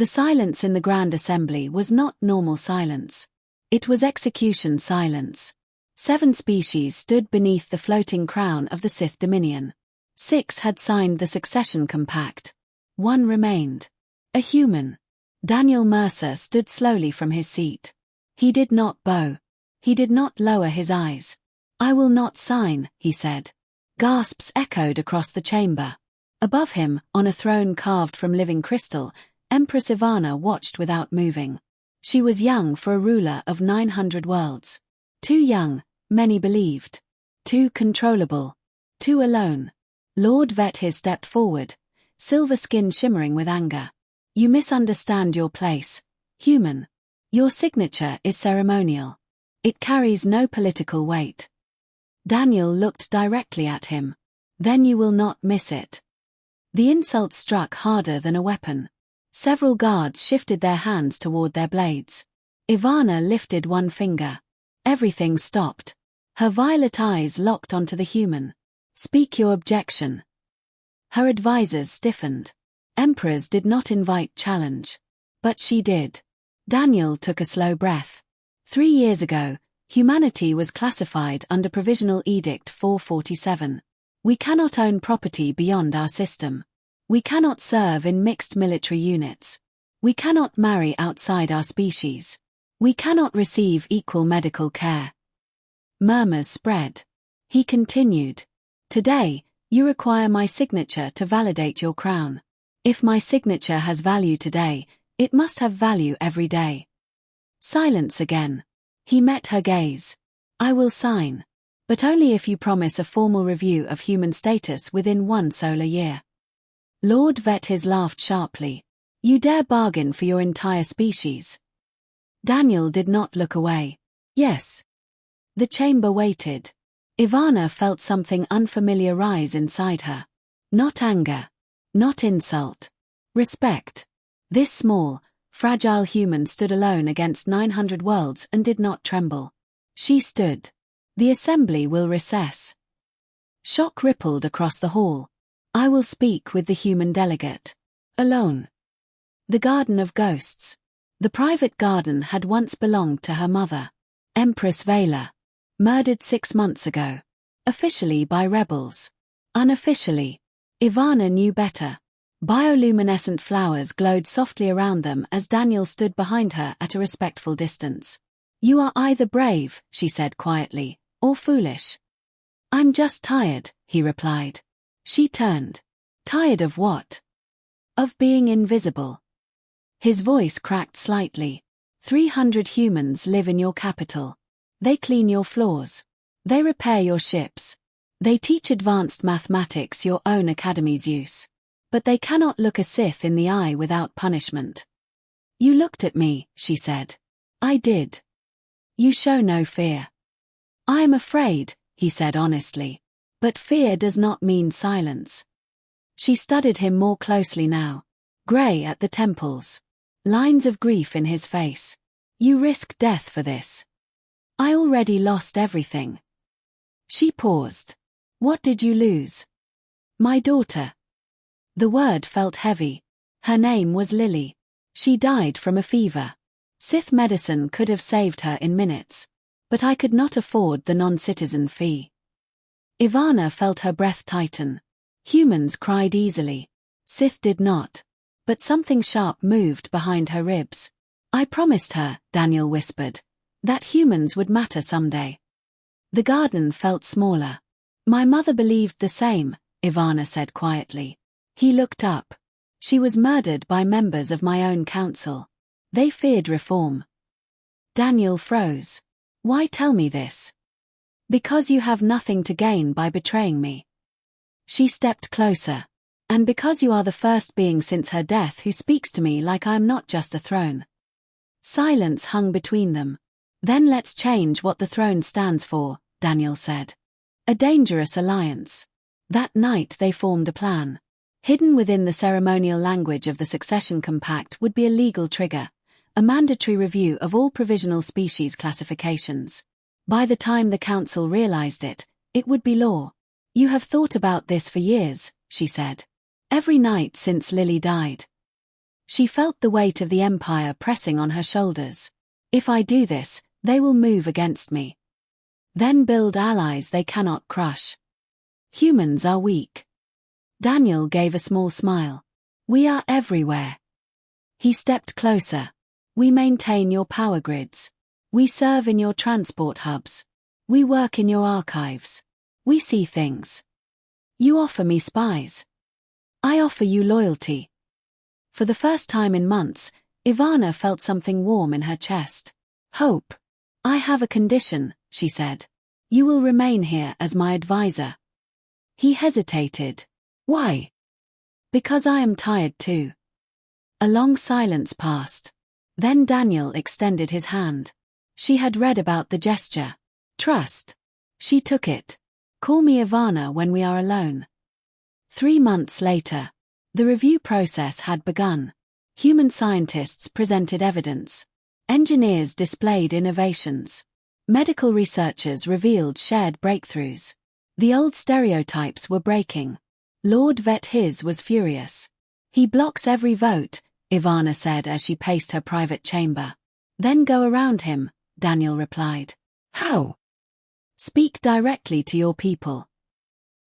The silence in the Grand Assembly was not normal silence. It was execution silence. 7 species stood beneath the floating crown of the Sith Dominion. 6 had signed the succession compact. 1 remained. A human. Daniel Mercer stood slowly from his seat. He did not bow. He did not lower his eyes. "I will not sign," he said. Gasps echoed across the chamber. Above him, on a throne carved from living crystal, Empress Ivana watched without moving. She was young for a ruler of 900 worlds. Too young, many believed. Too controllable. Too alone. Lord Vethiz stepped forward, silver skin shimmering with anger. "You misunderstand your place, human. Your signature is ceremonial. It carries no political weight." Daniel looked directly at him. "Then you will not miss it." The insult struck harder than a weapon. Several guards shifted their hands toward their blades. Ivana lifted one finger. Everything stopped. Her violet eyes locked onto the human. "Speak your objection." Her advisors stiffened. Empress did not invite challenge. But she did. Daniel took a slow breath. 3 years ago, humanity was classified under Provisional Edict 447. We cannot own property beyond our system. We cannot serve in mixed military units. We cannot marry outside our species. We cannot receive equal medical care. Murmurs spread. He continued. "Today, you require my signature to validate your crown. If my signature has value today, it must have value every day." Silence again. He met her gaze. "I will sign. But only if you promise a formal review of human status within 1 solar year." Lord Vethiz laughed sharply. "You dare bargain for your entire species?" Daniel did not look away. "Yes." The chamber waited. Ivana felt something unfamiliar rise inside her. Not anger. Not insult. Respect. This small, fragile human stood alone against 900 worlds and did not tremble. She stood. "The assembly will recess." Shock rippled across the hall. "I will speak with the human delegate. Alone." The Garden of Ghosts. The private garden had once belonged to her mother, Empress Vela. Murdered 6 months ago. Officially by rebels. Unofficially. Ivana knew better. Bioluminescent flowers glowed softly around them as Daniel stood behind her at a respectful distance. "You are either brave," she said quietly, "or foolish." "I'm just tired," he replied. She turned. "Tired of what?" "Of being invisible." His voice cracked slightly. 300 humans live in your capital. They clean your floors. They repair your ships. They teach advanced mathematics your own academy's use. But they cannot look a Sith in the eye without punishment. "You looked at me," she said. "I did." "You show no fear." "I am afraid," he said honestly. "But fear does not mean silence." She studied him more closely now. Grey at the temples. Lines of grief in his face. "You risk death for this." "I already lost everything." She paused. "What did you lose?" "My daughter." The word felt heavy. Her name was Lily. She died from a fever. Sith medicine could have saved her in minutes. But I could not afford the non-citizen fee. Ivana felt her breath tighten. Humans cried easily. Sith did not. But something sharp moved behind her ribs. "I promised her," Daniel whispered, "that humans would matter someday." The garden felt smaller. "My mother believed the same," Ivana said quietly. He looked up. "She was murdered by members of my own council. They feared reform." Daniel froze. "Why tell me this?" "Because you have nothing to gain by betraying me." She stepped closer. "And because you are the first being since her death who speaks to me like I am not just a throne." Silence hung between them. "Then let's change what the throne stands for," Daniel said. A dangerous alliance. That night they formed a plan. Hidden within the ceremonial language of the succession compact would be a legal trigger, a mandatory review of all provisional species classifications. By the time the council realized it, it would be law. "You have thought about this for years," she said. "Every night since Lily died." She felt the weight of the empire pressing on her shoulders. If I do this, they will move against me. Then build allies they cannot crush. Humans are weak. Daniel gave a small smile. We are everywhere. He stepped closer. We maintain your power grids. We serve in your transport hubs. We work in your archives. We see things. You offer me spies. I offer you loyalty. For the first time in months, Ivana felt something warm in her chest. Hope. I have a condition, she said. You will remain here as my advisor. He hesitated. Why? Because I am tired too. A long silence passed. Then Daniel extended his hand. She had read about the gesture. Trust. She took it. Call me Ivana when we are alone. 3 months later. The review process had begun. Human scientists presented evidence. Engineers displayed innovations. Medical researchers revealed shared breakthroughs. The old stereotypes were breaking. Lord Vet His was furious. He blocks every vote, Ivana said as she paced her private chamber. Then go around him, Daniel replied. How? Speak directly to your people.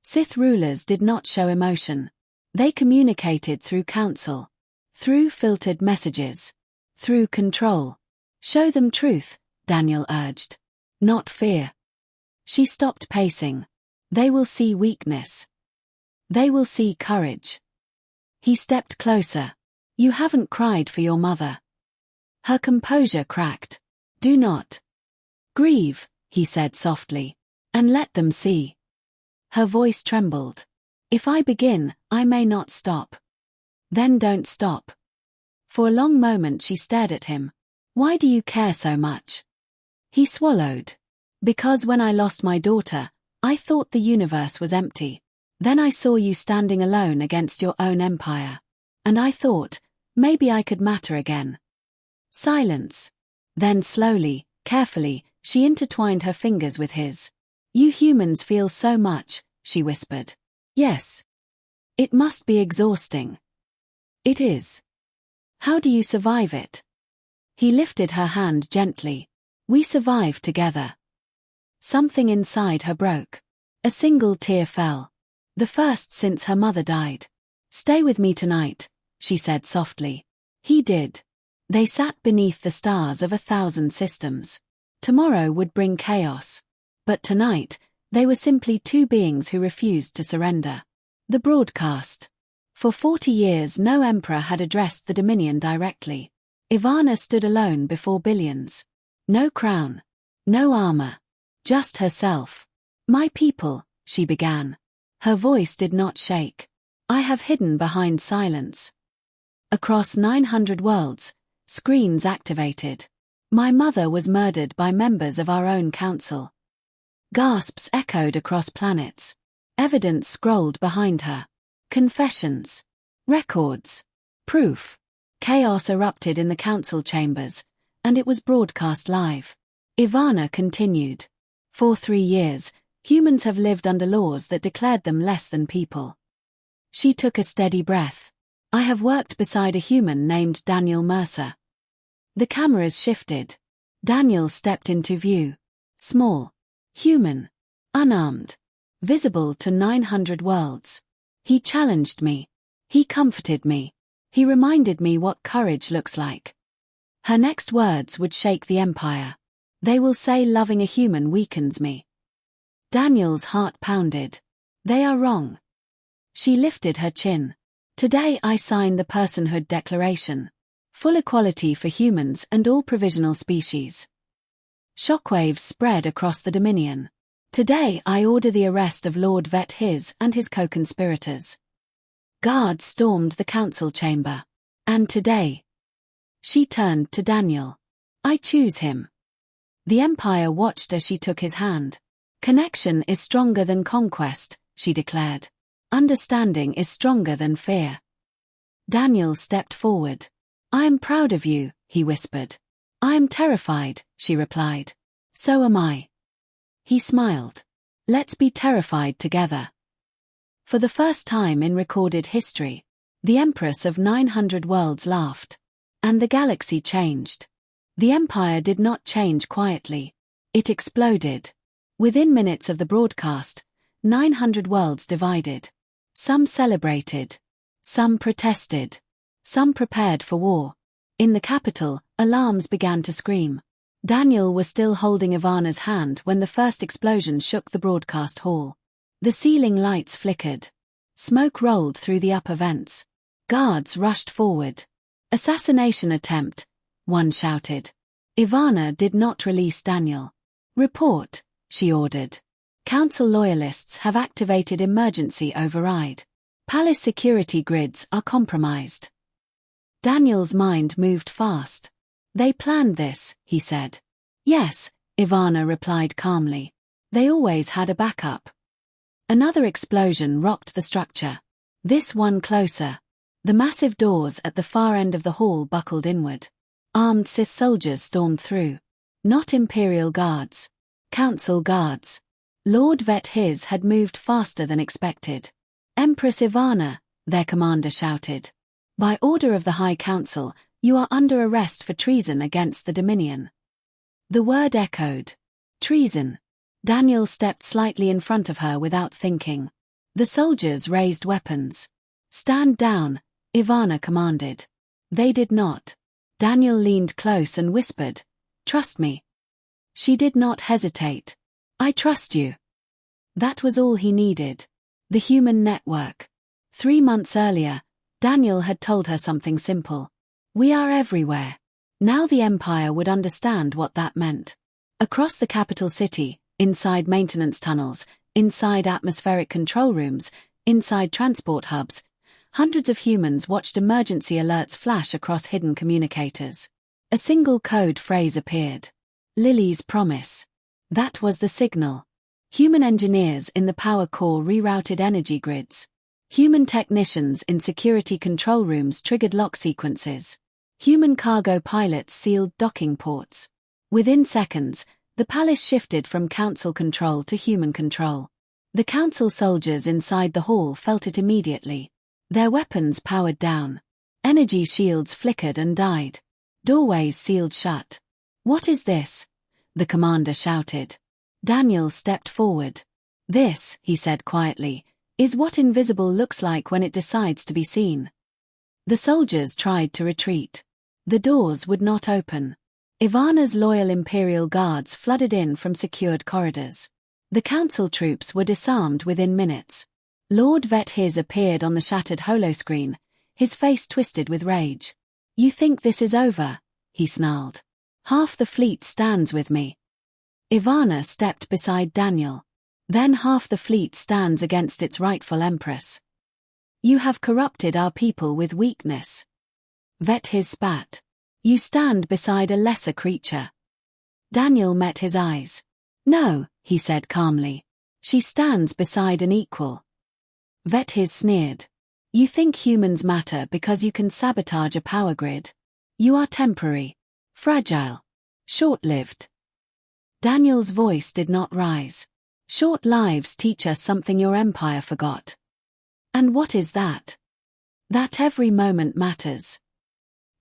Sith rulers did not show emotion. They communicated through counsel, through filtered messages, through control. Show them truth, Daniel urged. Not fear. She stopped pacing. They will see weakness. They will see courage. He stepped closer. You haven't cried for your mother. Her composure cracked. Do not grieve, he said softly, and let them see. Her voice trembled. If I begin, I may not stop. Then don't stop. For a long moment she stared at him. Why do you care so much? He swallowed. Because when I lost my daughter, I thought the universe was empty. Then I saw you standing alone against your own empire. And I thought, maybe I could matter again. Silence. Then slowly, carefully, she intertwined her fingers with his. You humans feel so much, she whispered. Yes. It must be exhausting. It is. How do you survive it? He lifted her hand gently. We survive together. Something inside her broke. A single tear fell. The first since her mother died. Stay with me tonight, she said softly. He did. They sat beneath the stars of 1,000 systems. Tomorrow would bring chaos. But tonight, they were simply two beings who refused to surrender. The broadcast. For 40 years no emperor had addressed the Dominion directly. Ivana stood alone before billions. No crown. No armor. Just herself. My people, she began. Her voice did not shake. I have hidden behind silence. Across 900 worlds, screens activated. My mother was murdered by members of our own council. Gasps echoed across planets. Evidence scrolled behind her. Confessions. Records. Proof. Chaos erupted in the council chambers, and it was broadcast live. Ivana continued. For 3 years, humans have lived under laws that declared them less than people. She took a steady breath. I have worked beside a human named Daniel Mercer. The cameras shifted. Daniel stepped into view. Small. Human. Unarmed. Visible to 900 worlds. He challenged me. He comforted me. He reminded me what courage looks like. Her next words would shake the empire. They will say loving a human weakens me. Daniel's heart pounded. They are wrong. She lifted her chin. Today I sign the Personhood Declaration. Full equality for humans and all provisional species. Shockwaves spread across the Dominion. Today I order the arrest of Lord Vet His and his co-conspirators. Guards stormed the council chamber. And today. She turned to Daniel. I choose him. The Empire watched as she took his hand. Connection is stronger than conquest, she declared. Understanding is stronger than fear. Daniel stepped forward. I am proud of you, he whispered. I am terrified, she replied. So am I. He smiled. Let's be terrified together. For the first time in recorded history, The Empress of 900 Worlds laughed. And the galaxy changed. The Empire did not change quietly. It exploded. Within minutes of the broadcast, 900 worlds divided. Some celebrated. Some protested. Some prepared for war. In the capital, alarms began to scream. Daniel was still holding Ivana's hand when the first explosion shook the broadcast hall. The ceiling lights flickered. Smoke rolled through the upper vents. Guards rushed forward. Assassination attempt, one shouted. Ivana did not release Daniel. Report, she ordered. Council loyalists have activated emergency override. Palace security grids are compromised. Daniel's mind moved fast. They planned this, he said. Yes, Ivana replied calmly. They always had a backup. Another explosion rocked the structure. This one closer. The massive doors at the far end of the hall buckled inward. Armed Sith soldiers stormed through. Not Imperial guards. Council guards. Lord Vet His had moved faster than expected. Empress Ivana, their commander shouted. By order of the High Council, you are under arrest for treason against the Dominion. The word echoed. Treason. Daniel stepped slightly in front of her without thinking. The soldiers raised weapons. Stand down, Ivana commanded. They did not. Daniel leaned close and whispered, Trust me. She did not hesitate. I trust you. That was all he needed. The human network. 3 months earlier, Daniel had told her something simple. We are everywhere. Now the Empire would understand what that meant. Across the capital city, inside maintenance tunnels, inside atmospheric control rooms, inside transport hubs, hundreds of humans watched emergency alerts flash across hidden communicators. A single code phrase appeared. Lily's promise. That was the signal. Human engineers in the power core rerouted energy grids. Human technicians in security control rooms triggered lock sequences. Human cargo pilots sealed docking ports. Within seconds, the palace shifted from council control to human control. The council soldiers inside the hall felt it immediately. Their weapons powered down. Energy shields flickered and died. Doorways sealed shut. What is this? The commander shouted. Daniel stepped forward. This, he said quietly, is what invisible looks like when it decides to be seen. The soldiers tried to retreat. The doors would not open. Ivana's loyal Imperial guards flooded in from secured corridors. The council troops were disarmed within minutes. Lord Vet His appeared on the shattered holoscreen, his face twisted with rage. You think this is over? He snarled. Half the fleet stands with me. Ivana stepped beside Daniel. Then half the fleet stands against its rightful empress. You have corrupted our people with weakness. Vet His spat. You stand beside a lesser creature. Daniel met his eyes. No, he said calmly. She stands beside an equal. Vet His sneered. You think humans matter because you can sabotage a power grid. You are temporary. Fragile. Short-lived. Daniel's voice did not rise. Short lives teach us something your empire forgot. And what is that? That every moment matters.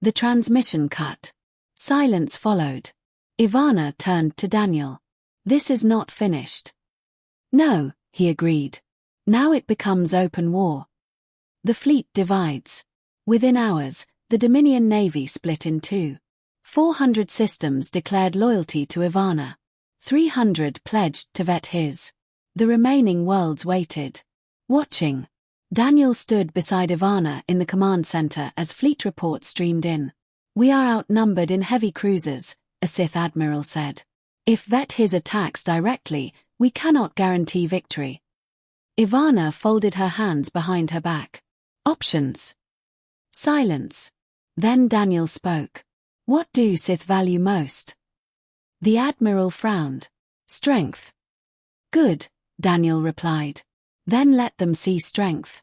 The transmission cut. Silence followed. Ivana turned to Daniel. This is not finished. No, he agreed. Now it becomes open war. The fleet divides. Within hours, the Dominion Navy split in two. 400 systems declared loyalty to Ivana. 300 pledged to Vet His. The remaining worlds waited. Watching. Daniel stood beside Ivana in the command center as fleet reports streamed in. We are outnumbered in heavy cruisers, a Sith admiral said. If Vet His attacks directly, we cannot guarantee victory. Ivana folded her hands behind her back. Options. Silence. Then Daniel spoke. What do Sith value most? The admiral frowned. Strength. Good, Daniel replied. Then let them see strength.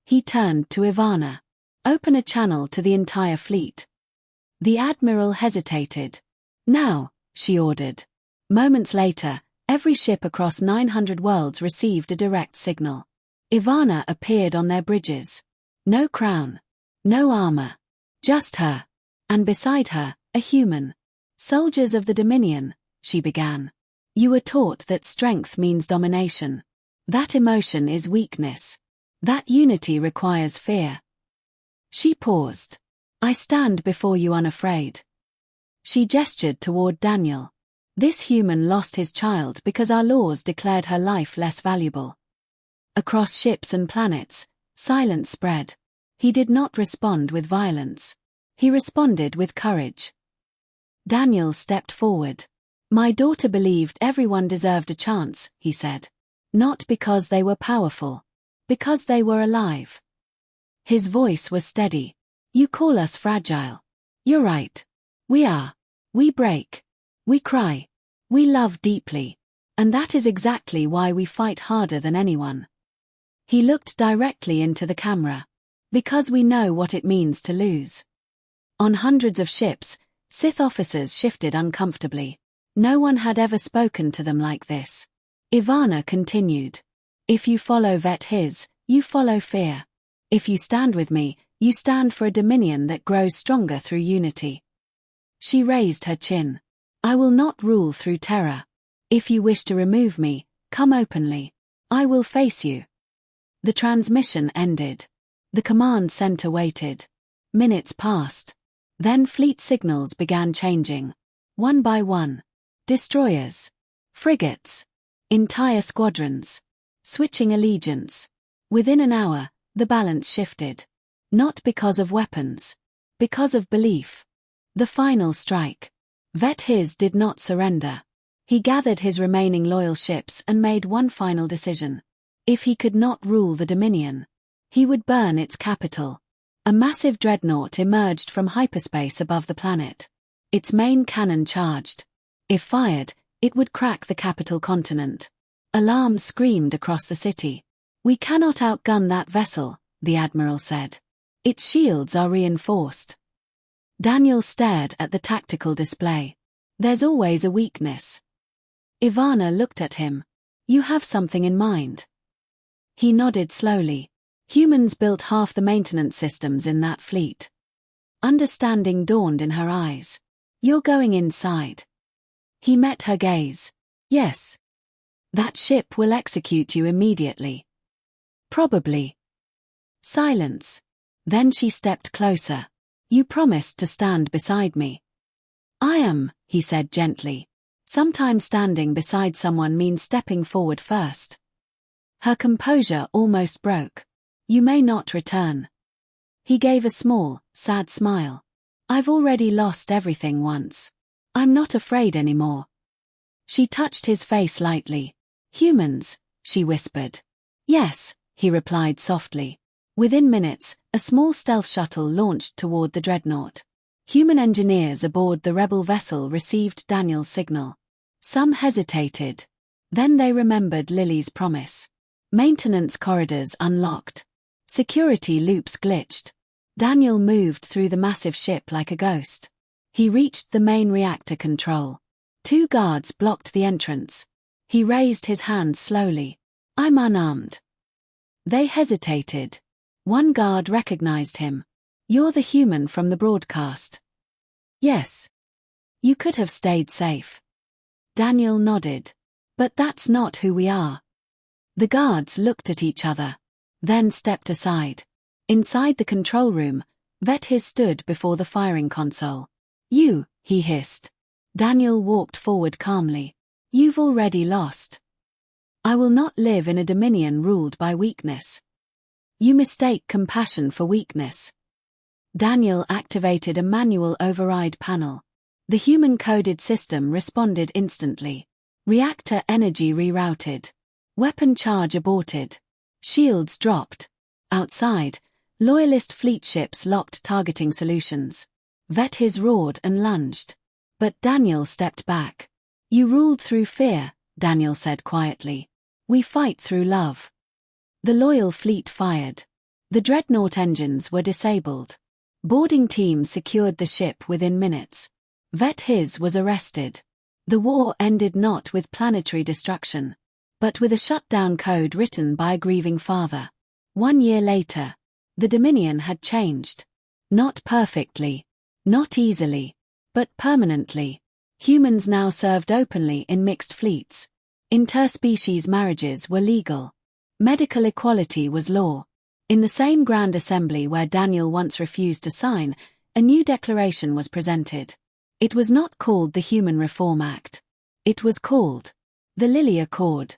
He turned to Ivana. Open a channel to the entire fleet. The admiral hesitated. Now, she ordered. Moments later, every ship across 900 worlds received a direct signal. Ivana appeared on their bridges. No crown. No armor. Just her. And beside her, a human. Soldiers of the Dominion, she began. You were taught that strength means domination. That emotion is weakness. That unity requires fear. She paused. I stand before you unafraid. She gestured toward Daniel. This human lost his child because our laws declared her life less valuable. Across ships and planets, silence spread. He did not respond with violence. He responded with courage. Daniel stepped forward. My daughter believed everyone deserved a chance, he said. Not because they were powerful. Because they were alive. His voice was steady. You call us fragile. You're right. We are. We break. We cry. We love deeply. And that is exactly why we fight harder than anyone. He looked directly into the camera. Because we know what it means to lose. On hundreds of ships, Sith officers shifted uncomfortably. No one had ever spoken to them like this. Ivana continued. If you follow Vet His, you follow fear. If you stand with me, you stand for a dominion that grows stronger through unity. She raised her chin. I will not rule through terror. If you wish to remove me, come openly. I will face you. The transmission ended. The command center waited. Minutes passed. Then fleet signals began changing. One by one. Destroyers. Frigates. Entire squadrons. Switching allegiance. Within an hour, the balance shifted. Not because of weapons. Because of belief. The final strike. Vet His did not surrender. He gathered his remaining loyal ships and made one final decision. If he could not rule the Dominion, he would burn its capital. A massive dreadnought emerged from hyperspace above the planet. Its main cannon charged. If fired, it would crack the capital continent. Alarm screamed across the city. We cannot outgun that vessel, the admiral said. Its shields are reinforced. Daniel stared at the tactical display. There's always a weakness. Ivana looked at him. You have something in mind. He nodded slowly. Humans built half the maintenance systems in that fleet. Understanding dawned in her eyes. You're going inside. He met her gaze. Yes. That ship will execute you immediately. Probably. Silence. Then she stepped closer. You promised to stand beside me. I am, he said gently. Sometimes standing beside someone means stepping forward first. Her composure almost broke. You may not return. He gave a small, sad smile. I've already lost everything once. I'm not afraid anymore. She touched his face lightly. Humans, she whispered. Yes, he replied softly. Within minutes, a small stealth shuttle launched toward the dreadnought. Human engineers aboard the rebel vessel received Daniel's signal. Some hesitated. Then they remembered Lily's promise. Maintenance corridors unlocked. Security loops glitched. Daniel moved through the massive ship like a ghost. He reached the main reactor control. 2 guards blocked the entrance. He raised his hand slowly. I'm unarmed. They hesitated. One guard recognized him. You're the human from the broadcast. Yes. You could have stayed safe. Daniel nodded. But that's not who we are. The guards looked at each other. Then stepped aside. Inside the control room, Vet His stood before the firing console. You, he hissed. Daniel walked forward calmly. You've already lost. I will not live in a dominion ruled by weakness. You mistake compassion for weakness. Daniel activated a manual override panel. The human-coded system responded instantly. Reactor energy rerouted. Weapon charge aborted. Shields dropped. Outside, loyalist fleet ships locked targeting solutions. Vet His roared and lunged. But Daniel stepped back. You ruled through fear, Daniel said quietly. We fight through love. The loyal fleet fired. The dreadnought engines were disabled. Boarding teams secured the ship within minutes. Vet His was arrested. The war ended not with planetary destruction, but with a shutdown code written by a grieving father. 1 year later, The Dominion had changed. Not perfectly. Not easily. But permanently. Humans now served openly in mixed fleets. Interspecies marriages were legal. Medical equality was law. In the same Grand Assembly where Daniel once refused to sign, a new declaration was presented. It was not called the Human Reform Act. It was called the Lily Accord.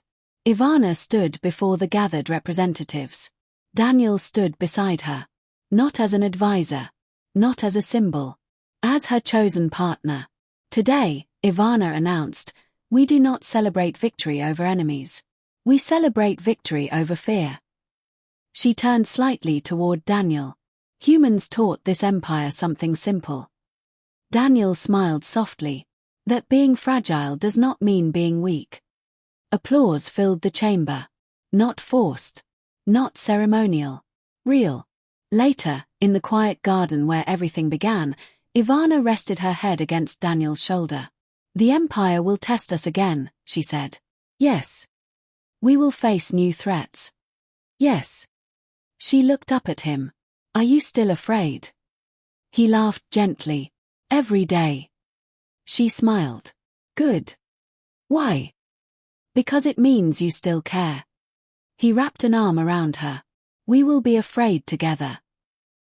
Ivana stood before the gathered representatives. Daniel stood beside her. Not as an advisor. Not as a symbol. As her chosen partner. Today, Ivana announced, we do not celebrate victory over enemies. We celebrate victory over fear. She turned slightly toward Daniel. Humans taught this empire something simple. Daniel smiled softly. That being fragile does not mean being weak. Applause filled the chamber. Not forced. Not ceremonial. Real. Later, in the quiet garden where everything began, Ivana rested her head against Daniel's shoulder. The Empire will test us again, she said. Yes. We will face new threats. Yes. She looked up at him. Are you still afraid? He laughed gently. Every day. She smiled. Good. Why? Because it means you still care. He wrapped an arm around her. We will be afraid together.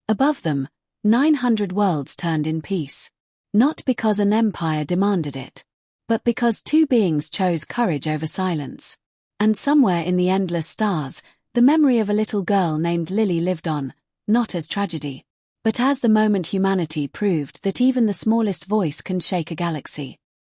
Above them, 900 worlds turned in peace. Not because an empire demanded it, but because two beings chose courage over silence. And somewhere in the endless stars, the memory of a little girl named Lily lived on, not as tragedy, but as the moment humanity proved that even the smallest voice can shake a galaxy.